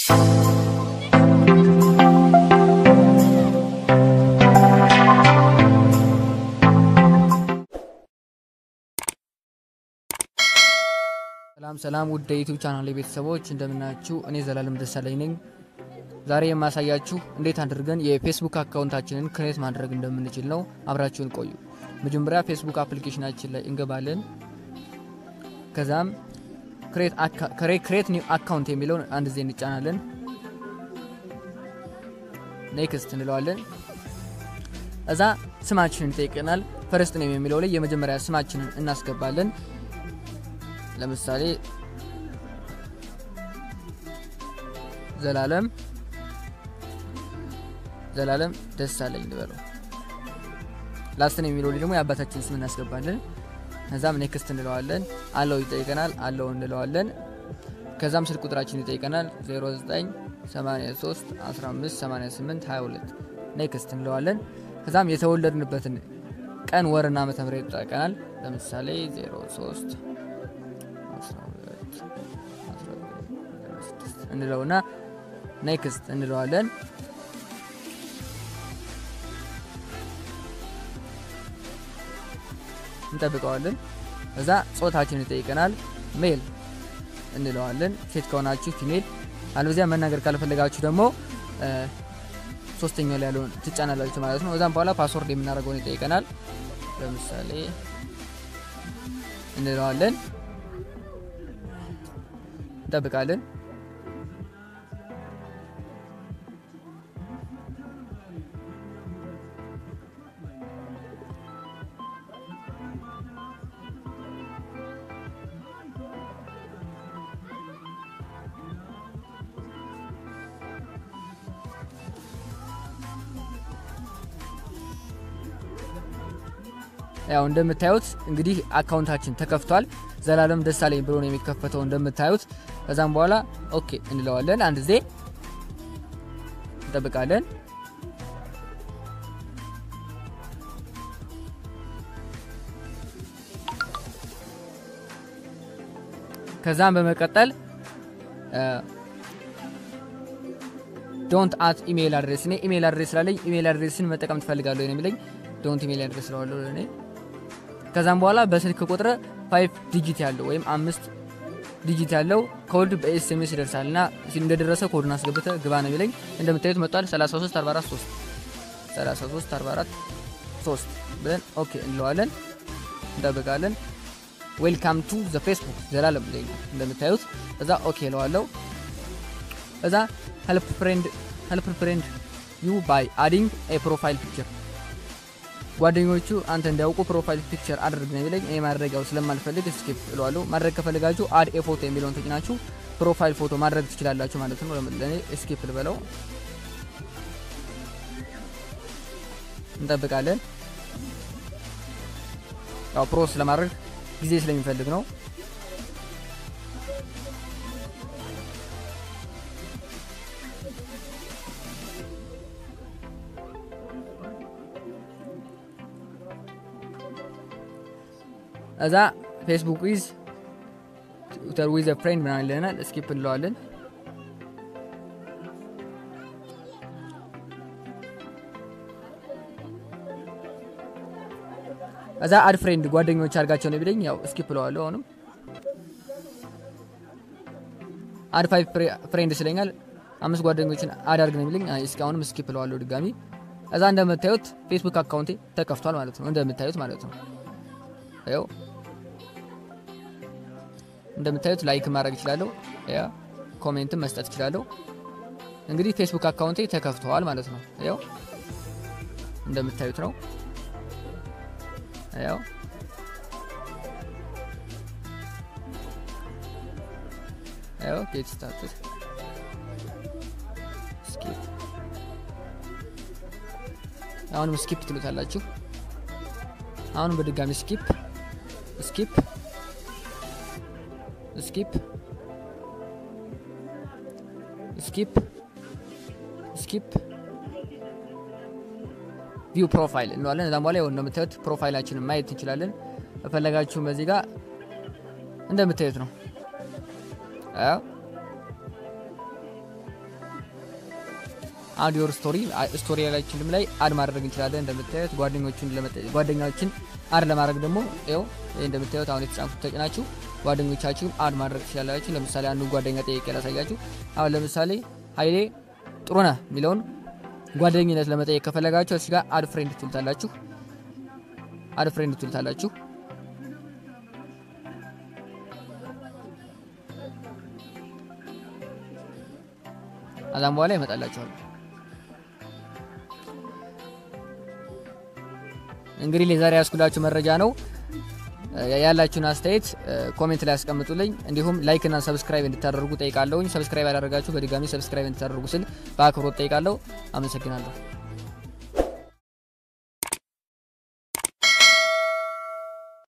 ሰላም ውድ የዩቲዩብ ቻናል ቤተሰቦች እንደምናችሁ እኔ ዘላለም ደሳለኝ ነኝ ዛሬ የማሳያችሁ እንዴት አድርገን የፌስቡክ አካውንታችንን ክሬት ማድረግ እንደምንችል ነው አብራችሁን ቆዩ መጀመሪያ ፌስቡክ አፕሊኬሽናችን ላይ እንገባለን ከዛም ክሬት ኒው አካውንት የሚለውን አንድ ጊዜ እንጫናለን ኔክስት እንለዋለን እዛ ስማችንን ይጠይቀናል ፈርስት ኔም የሚለው ላይ የመጀመሪያ ስማችንን እናስገባለን ለምሳሌ ዘላለም ደሳለኝ ልበለው ላስት ኔም የሚለው ደግሞ የአባታችን ስም እናስገባለን ከዛም ኔክስት እንለዋለን አለው ይጠይቀናል አለው እንለዋለን ከዛም ስልክ ቁጥራችንን ይጠይቀናል 0983158822 ኔክስት እንለዋለን ከዛም የተወለድንበትን ቀን ወርና ዓመተ ምህረት ይጠይቀናል ለምሳሌ 03 እንለውና ኔክስት እንለዋለን እንጠብቀዋለን እዛ ጾታችንን ይጠይቀናል ሜል እንለዋለን ሴት ከሆናችሁ ፊሜል አለበዚያ መናገር ካልፈለጋችሁ ደግሞ ሶስተኛው ላይ ያለውን ትጫናላችሁ ማለት ነው እዛም በኋላ ፓስወርድ የምናደርገውን ይጠይቀናል ለምሳሌ እንለዋለን እንጠብቃለን ያው እንደምታዩት እንግዲህ አካውንታችን ተከፍቷል ዘላለም ደሳለኝ ብሎ ነው የሚከፈተው እንደምታዩት ከዛም በኋላ ኦኬ እንለዋለን አንድ ጊዜ እንጠብቃለን ከዛም በመቀጠል ዶንት አት ኢሜል አድሬስ ኔ ኢሜል አድሬስ ላይ ኢሜል አድሬስን መጠቀም ትፈልጋለህ ነው የሚለኝ ዶንት ኢሜል አድሬስ ነው ለኔ ከዛም በኋላ በስልክ ቁጥር 5 ዲጂት ያለው ወይም 5 ዲጂት ያለው ኮድ በኤስኤምኤስ ይደርሳልና እንደደረሰ ኮድን አስገብተ ግባ ነው የሚለኝ እንደምታዩት መጥቷል 33443 ብለን ኦኬ እንለዋለን እንጠብቃለን ዌልካም ቱ ዘ ፌስቡክ ዘላለም ላይ እንደምታዩት እዛ ኦኬ እለዋለሁ እዛ help friend you by adding a profile picture ጓደኞቹ አንተ እንዲያውቁ ፕሮፋይል ፒክቸር አድርግ ነው የሚለኝ እኔ ማድረጋው ስለማልፈልግ ስኪፕ እለዋለሁ ማድረግ ከፈለጋችሁ አድ ኤ ፎቶ የሚለውን ተጭናችሁ ፕሮፋይል ፎቶ ማድረግ ትችላላችሁ ማለት ነው ለኔ ስኪፕ ልበለው እንጠብቃለን ያው ፕሮሰስ ለማድረግ ጊዜ ስለሚፈልግ ነው እዛ ፌስቡክ is Twitter with a friend ምናልለናል ስኪፕ እንለዋለን እዛ አድ ፍሬንድ ጓደኞች አርጋቸው ነው ቢለኝ ያው ስኪፕ እለዋለሁ አሁንም አድ 5 ፍሬንድ ስለኛል 5 ጓደኞችን አድ አርግ ነው ቢለኝ እስካሁንም ስኪፕ እለዋለሁ ድጋሚ እዛ እንደምታዩት ፌስቡክ አካውንቴ ተከፍቷል ማለት ነው እንደምታዩት ማለት ነው ያው እንደምታዩት ላይክ ማድረግ ይችላልው ያ ኮሜንት መስጠት ይችላልው እንግዲህ ፌስቡክ አካውንቴ ተከፍቷል ማለት ነው ያው እንደምታዩት ነው ያው get started skip አሁንም ስኪፕ ትሉታላችሁ አሁንም በድጋሚ ስኪፕ view profile እንለዋለን እዛም በኋላ ይኸው እንደምታዩት ፕሮፋይላችንን ማየት እንችላለን ፈለጋችሁ በዚህ ጋር እንደምታዩት ነው አድ ዮር ስቶሪያችንም ላይ አድ ማድረግ እንችላለን እንደምታዩት ጓደኞችን አድ ለማድረግ ደግሞ ይሄው እንደምታዩት አሁን የተጫንኩት ተጭናችሁ ጓደኞቻችሁን አድ ማድረግ ትችላላችሁ ለምሳሌ አንዱ ጓደኛ ጠይቄ ላሳያችሁ አሁን ለምሳሌ ኃይሌ ጥሩና ሚሊዮን ጓደኝነት ለመጠየቅ ከፈለጋችሁ እዚህ ጋር አድ ፍሬንድ ትሉታላችሁ አዛም በኋላ ይመጣላችኋል እንግዲህ ለዛሬ ያስኩላችሁ መረጃ ነው ያላችሁን አስተያየት ኮሜንት ላይ አስቀምጡልኝ እንዲሁም ላይክ እና ሰብስክራይብ እንድታደርጉ ጠይቃለሁ ሰብስክራይብ ያላደረጋችሁ በድጋሚ ሰብስክራይብ እንድታደርጉ ስል በአክብሮት ጠይቃለሁ አመሰግናለሁ